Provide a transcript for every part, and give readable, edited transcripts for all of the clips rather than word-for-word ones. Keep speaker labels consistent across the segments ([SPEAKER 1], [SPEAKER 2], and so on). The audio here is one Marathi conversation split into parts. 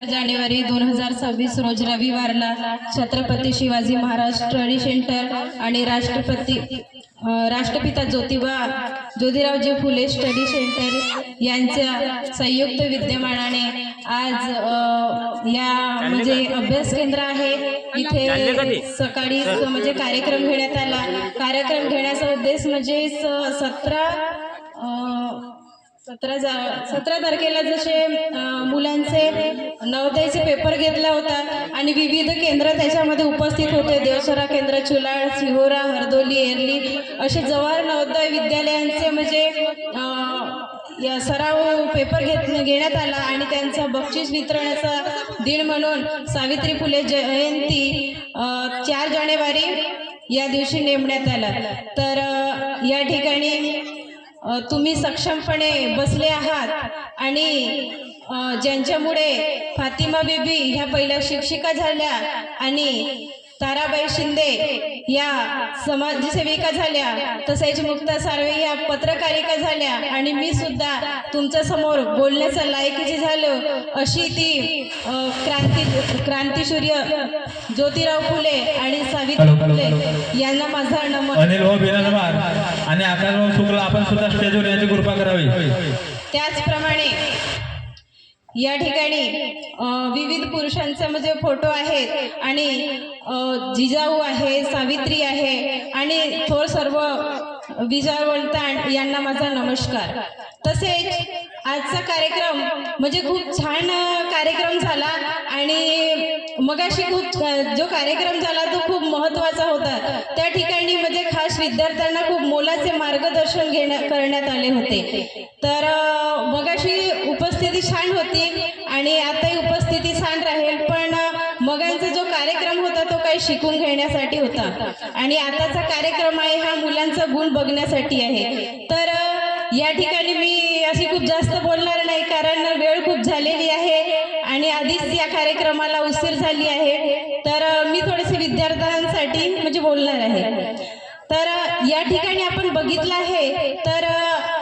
[SPEAKER 1] जानेवारी 2026 रोज रविवारला छत्रपती शिवाजी महाराज स्टडी सेंटर आणि राष्ट्रपिता ज्योतिरावजी फुले स्टडी सेंटर यांच्या संयुक्त विद्यमानाने आज या म्हणजे अभ्यास केंद्र आहे इथे सकाळी म्हणजे कार्यक्रम घेण्यात आला। कार्यक्रम घेण्याचा उद्देश म्हणजे 17 तारखेला जसे मुलांचे नवोदयचे पेपर घेतला होता आणि विविध केंद्र त्याच्यामध्ये उपस्थित होते। देवसरा केंद्र, चुलाळ, सिहोरा, हरदोली, एरली असे जवाहर नवोदय विद्यालयांचे म्हणजे या सराव पेपर घेण्यात आला आणि त्यांचा बक्षीस वितरणाचा दिन म्हणून सावित्री फुले जयंती 4 जानेवारी या दिवशी नेमण्यात आला। तर या ठिकाणी तुम्ही सक्षमपणे बसले आहात आणि ज्यांच्यामुळे फातिमा बीबी ह्या पहिल्या शिक्षिका झाल्या आणि ताराबाई शिंदे या समाजसेविका झाल्या, तसेच मुक्ता सार्वे या पत्रकारिका झाल्या आणि मी सुद्धा तुमच्या समोर बोलण्याचा लायकीचे झालो, अशी ती क्रांतीसूर्य ज्योतिराव फुले आणि सावित्री फुले यांना माझा नमन।
[SPEAKER 2] अनिल भाऊ बिननवार आणि आकाश भाऊ शुक्ला आपण सुद्धा स्टेजवर याची कृपा करावी।
[SPEAKER 1] त्याचप्रमाणे या ठिकाणी विविध पुरुषांचे म्हणजे फोटो आहेत आणि जिजाऊ आहे, सावित्री आहे आणि थोर सर्व विजयवंत यांना माझा नमस्कार। तसेच आजचा कार्यक्रम म्हणजे खूप छान कार्यक्रम झाला आणि मगाशी जो कार्यक्रम झाला तो खूप महत्त्वाचा होता। त्या ठिकाणी म्हणजे खास विद्यार्थ्यांना खूप मोलाचे मार्गदर्शन करण्यात आले होते। तर मगाशी उपस्थिती छान होती आणि आताही उपस्थिती छान राहील, पण मगांचा जो कार्यक्रम होता तो काही शिकून घेण्यासाठी होता आणि आताचा कार्यक्रम आहे हा मुलांचा गुण बघण्यासाठी आहे। तर या ठिकाणी मी अशी खूप जास्त बोलणार नाही कारण वेळ खूप झालेली आहे आणि आधीच या कार्यक्रमाला उशीर झाली आहे। तर मी थोडेसे विद्यार्थ्यांसाठी म्हणजे बोलणार आहे। तर या ठिकाणी आपण बघितलं आहे तर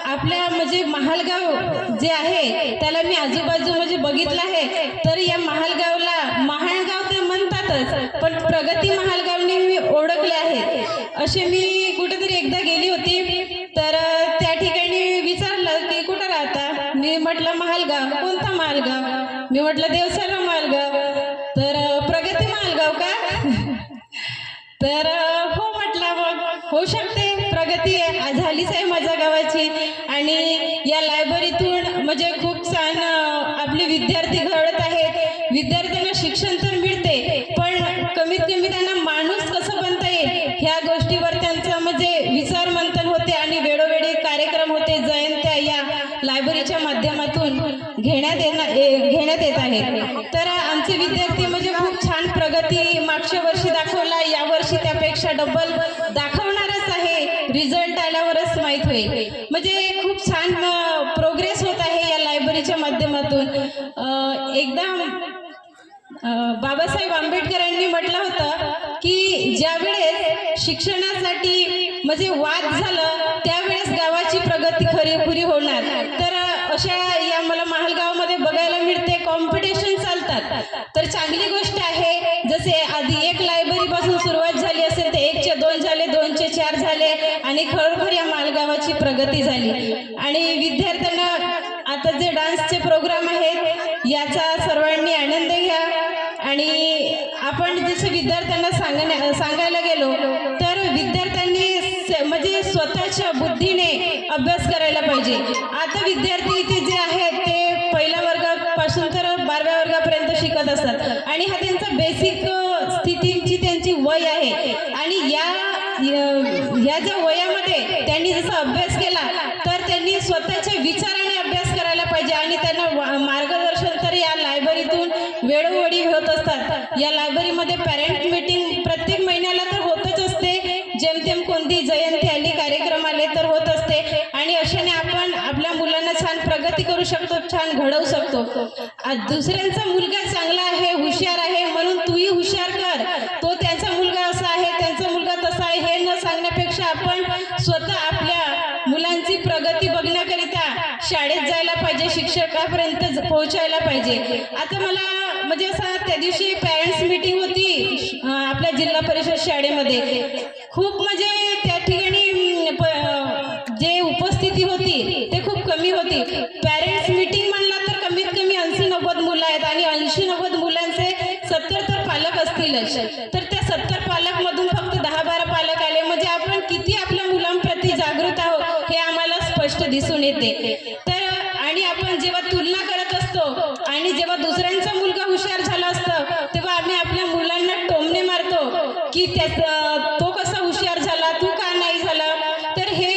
[SPEAKER 1] आपल्या म्हणजे महालगाव जे आहे त्याला मी आजूबाजू म्हणजे बघितलं आहे, तर या महालगावला महालगाव तर म्हणतातच पण प्रगती महालगावने मी ओळखले आहे। असे मी कुठेतरी एकदा गेली होती तर त्या ठिकाणी विचारलं की कुठं राहता, मी म्हटलं महालगाव। कोणता महालगाव? मी म्हटलं देवसरा महालगाव। तर प्रगती महालगाव का? तर हो म्हटलं, मग होऊ शकते प्रगती झालीच आहे माझ्या गावाची आणि या लायब्ररीतून म्हणजे खूप छान आपले विद्यार्थी घडत आहेत। विद्यार्थ्यांना शिक्षण तर मिळते पण कमीत कमी त्यांना माणूस कसं बनता येईल ह्या गोष्टीवर त्यांचं म्हणजे विचार मंथन होते आणि वेळोवेळी कार्यक्रम होते, जयंत्या या लायब्ररीच्या माध्यमातून घेण्यात येत आहेत। तर आमचे विद्यार्थी म्हणजे खूप छान प्रगती मागच्या वर्षी दाखवला, यावर्षी त्यापेक्षा डबल दाखवणारच आहे। रिझल्ट आल्यावरच माहीत होईल, म्हणजे खूप छान प्रोग्रेस होत आहे या लायब्ररीच्या माध्यमातून। एकदम बाबासाहेब आंबेडकरांनी म्हटलं होतं की ज्यावेळेस शिक्षणासाठी म्हणजे वाद झालं त्यावेळेस गावाची प्रगती खरी होणार। तर अशा या मला महालगावमध्ये बघायला मिळते, कॉम्पिटिशन चालतात, तर चांगली गोष्ट आहे। जसे आधी 1 लायब्ररी पासून सुरुवात झाली असेल तर 1 चे 2 झाले, 2 चे 4 झाले आणि खरोखर या महालगावाची प्रगती झाली। आणि विद्यार्थ्यांना आता जे डान्सचे प्रोग्राम आहेत याचा सर्वांनी आनंद घ्या आणि आपण जसं विद्यार्थ्यांना सांगायला गेलो तर विद्यार्थ्यांनी म्हणजे स्वतःच्या बुद्धीने अभ्यास करायला पाहिजे। आता विद्यार्थी इथे जे आहेत ते 1ल्या वर्गापासून तर 12व्या वर्गापर्यंत शिकत असतात आणि हा त्यांचा बेसिक स्थितीची त्यांची वय आहे आणि या ज्या वयामध्ये त्यांनी जसा अभ्यास केला तर त्यांनी स्वतःच्या विचाराने अभ्यास करायला पाहिजे आणि त्यांना मार्गदर्शन तर या लायब्ररीतून वेळोवेळी होत असतात। या लायब्ररीमध्ये पॅरेंट मीटिंग प्रत्येक महिन्याला तर होतच असते, जेमतेम कोणती जयंती आली, कार्यक्रम आले तर होत असते आणि अशाने आपण आपल्या मुलांना छान प्रगती करू शकतो, छान घडवू शकतो। दुसऱ्यांचा मुलगा चांगला आहे, हुशार आहे म्हणून तूही हुशार कर, तो त्याचा मुलगा असा आहे, त्यांचा मुलगा तसा आहे हे न सांगण्यापेक्षा आपण स्वतः आपल्या मुलांची प्रगती बघण्याकरिता शाळेत जायला पाहिजे, शिक्षकापर्यंत पोहोचायला पाहिजे। आता मला म्हणजे असं त्या दिवशी पॅरेंट्स मीटिंग होती आपल्या जिल्हा परिषद शाळेमध्ये. खूप म्हणजे त्या ठिकाणी जे उपस्थिती होती ते खूप कमी होती. पॅरेंट्स मीटिंग म्हणला तर कमीत कमी 80-90 मुलं आहेत आणि 80-90 मुलांचे 70 तर पालक असतीलच. तर त्या 70 पालक मधून फक्त 10-12 पालक आले म्हणजे आपण किती आपल्या मुलांप्रती जागृत आहोत हे आम्हाला स्पष्ट दिसून येते. तर आणि आपण जेव्हा तुलना करत असतो आणि जेव्हा दुसऱ्यांचा मुलगा हुशार झाला असतो तेव्हा आम्ही आपल्या मुलांना टोमणे मारतो की तो कसा हुशार झाला, तू का नाही झाला. तर हे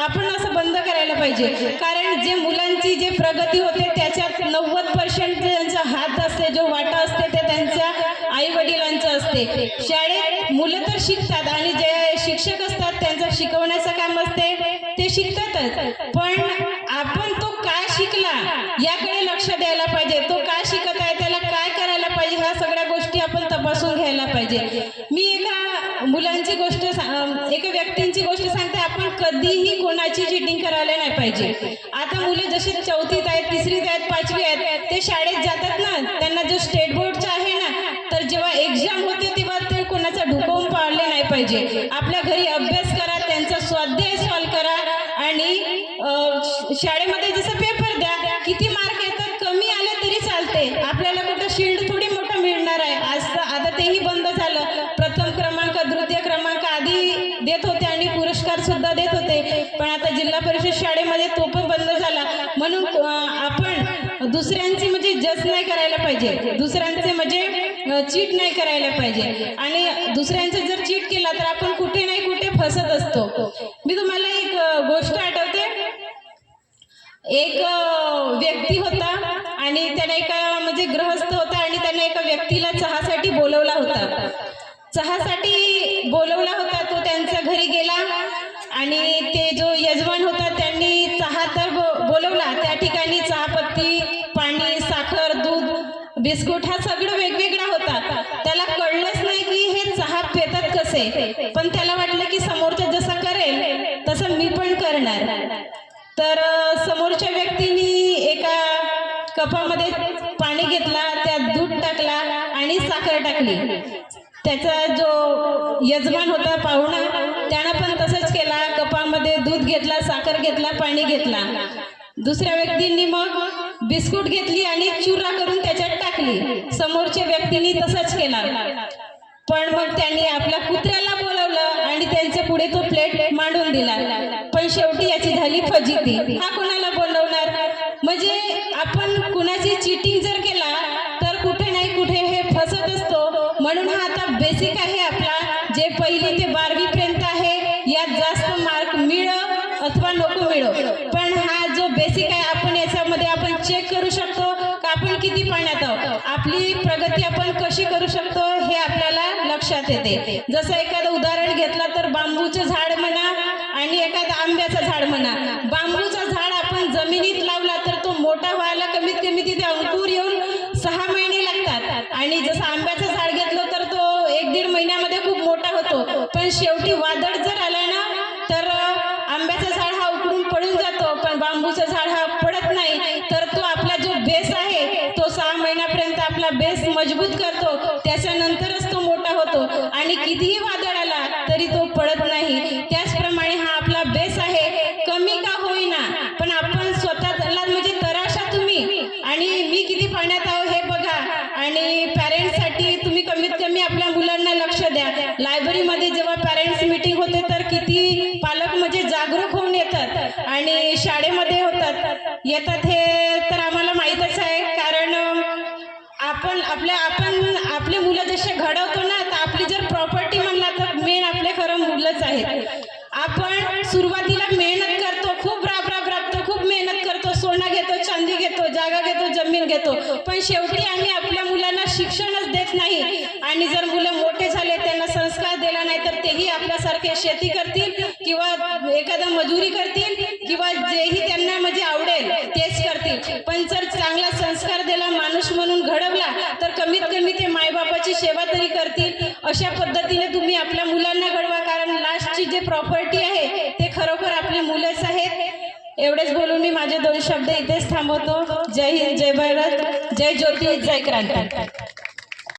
[SPEAKER 1] आपण असं बंद करायला पाहिजे. कारण जे मुलांची जे प्रगती होते त्याच्यात 90% त्यांचा हात असते, जो वाटा असते ते त्यांच्या आई वडिलांचं असते. शाळेत मुलं तर शिकतात आणि जे शिक्षक असतात त्यांचं शिकवण्याचं काम असते, ते शिकतातच. पण आपण तो काय शिकला याकडे लक्ष द्यायला पाहिजे. तो काय शिकत आहे, त्याला काय करायला पाहिजे, ह्या सगळ्या गोष्टी आपण तपासून घ्यायला पाहिजे. मी मुलांची गोष्ट एका व्यक्तींची गोष्ट सांगते. आपण कधीही कोणाची चिटिंग करायला नाही पाहिजे. आता मुलं जसे 4थीत आहेत, 3रीत आहेत, 5वी आहेत, ते शाळेत जातात ना, त्यांना जो स्टेट बोर्डचा आहे ना, तर जेव्हा एक्झाम होते तेव्हा ते कोणाचा ढुकवून पाळले नाही पाहिजे. आपल्या घरी अभ्यास करा, त्यांचा स्वाध्याय सॉल्व करा आणि शाळेमध्ये जसं पेपर द्या, किती मार्क येतात कमी आले तरी चालते. आपल्याला कुठं शील्ड थोडी मोठं मिळणार आहे. आता तेही बंद झालं. प्रथम क्रमांक, द्वितीय क्रमांक आधी देत होते आणि पुरस्कार सुद्धा देत होते, पण आता जिल्हा परिषद शाळेमध्ये तो पण बंद झाला. म्हणून आपण दुसऱ्यांची म्हणजे जज नाही करायला पाहिजे, दुसऱ्यांचे म्हणजे चीट नाही करायला पाहिजे. आणि दुसऱ्यांचं जर चीट केला तर आपण कुठे नाही कुठे फसत असतो. मी तुम्हाला एक गोष्ट आठवते. एक व्यक्ती होता आणि त्याने एका म्हणजे गृहस्थ होता आणि त्याने एका व्यक्तीला चहासाठी बोलवला होता. तो त्यांच्या घरी गेला आणि ते जो यजमान होता त्यांनी चहा तर बोलवला. त्या ठिकाणी चहापत्ती, पाणी, साखर, दूध, बिस्कुट हा सगळं वेगवेगळा होता. त्याला कळलंच नाही की हे चहा पितात कसे, पण त्याला वाटलं की समोरचा जसं करेल तसं मी पण करणार. तर समोरच्या व्यक्तीने एका कपामध्ये पाणी घेतला, त्यात दूध टाकला आणि साखर टाकली. त्याचा जो यजमान होता पाहुणा त्यानं पण तसंच केला. कपामध्ये दूध घेतला, साखर घेतला, पाणी घेतला. दुसऱ्या व्यक्तींनी मग बिस्कुट घेतली आणि चुरा करून त्याच्यात टाकली. समोरच्या व्यक्तीने तसंच केला. पण मग त्यांनी आपल्या कुत्र्याला बोलवलं आणि त्यांच्या पुढे तो प्लेट मांडून दिला. पण शेवटी याची झाली फजिती. हा कोणाला बोलवणार. म्हणजे आपण कुणाची चिटिंग जर केला तर कुठे नाही कुठे हे फसत असतो. म्हणून हा आता बेसिक आहे आपला, जे 1ली ते 12वी पर्यंत आहे. यात जास्त मार्क मिळो अथवा नको मिळो, पण हा जो बेसिक आहे आपण याच्यामध्ये आपण चेक करू शकतो का आपण किती पाण्यात आहोत, आपली प्रगती आपण कशी करू शकतो हे आपल्याला लक्षात येते. जसं एखादं उदाहरण घेतलं तर बांबूचं झाड म्हणा आणि एखादं आंब्याचं झाड म्हणा. बांबूचं झाड आपण जमिनीत लावला तर तो मोठा व्हायला कमीत कमी तिथे अंकुर येऊन 6 महिने लागतात आणि जसं आंब्याचं झाड घेतलं तर तो 1-1.5 महिन्यामध्ये खूप मोठा होतो. पण शेवटी वादळ जर आलं ना तर आंब्याचं झाड हा उकळून पडून जातो, पण बांबूचं झाड हा पडत नाही. तर तो आपला जो बेस आहे तो 6 महिन्यापर्यंत आपला बेस मजबूत करतो, त्याच्यानंतरच तो मोठा होतो आणि कितीही वादळ आला तरी तो पडत नाही. त्याचप्रमाणे हा आपला बेस आहे, कमी का होईना पण आपण स्वतःला म्हणजे तराशा तुम्ही आणि मी किती पाण्यात आहो हे बघा. आणि पॅरेंट्ससाठी तुम्ही कमीत कमी आपल्या मुलांना लक्ष द्या. लायब्ररीमध्ये जेव्हा पॅरेंट्स मीटिंग होते तर किती पालक म्हणजे जागरूक होऊन येतात आणि शाळेमध्ये येतात हे तर आम्हाला माहीतच आहे. कारण आपण आपले मुलं जसे घडवतो ना, तर आपली जर प्रॉपर्टी म्हणला तर मेन आपले खरं मुलंच आहेत. आपण सुरुवातीला मेहनत करतो, खूप राबतो, खूप मेहनत करतो, सोनं घेतो, चांदी घेतो, जागा घेतो, जमीन घेतो, पण शेवटी आम्ही आपल्या मुलांना शिक्षणच देत नाही. आणि जर मुलं मोठे झाले त्यांना संस्कार दिला नाही तर तेही आपल्यासारखे शेती करतील किंवा एखादा मजुरी करतील किंवा जेही त्यांना म्हणजे आवडेल तेच करतील. पण जर चांगला संस्कार दिला, माणूस म्हणून घडवला तर कमीत कमी ते मायबापाची सेवा तरी करतील. अशा पद्धतीने तुम्ही आपल्या मुलांना घडवा, कारण लास्टची जे प्रॉपर्टी आहे ते खरोखर आपली मुलंच आहेत. एवढे एवढेच बोलून मी माझे 2 शब्द इथेच थांबवतो. जय हिंद, जय भारत, जय ज्योती, जय क्रांती.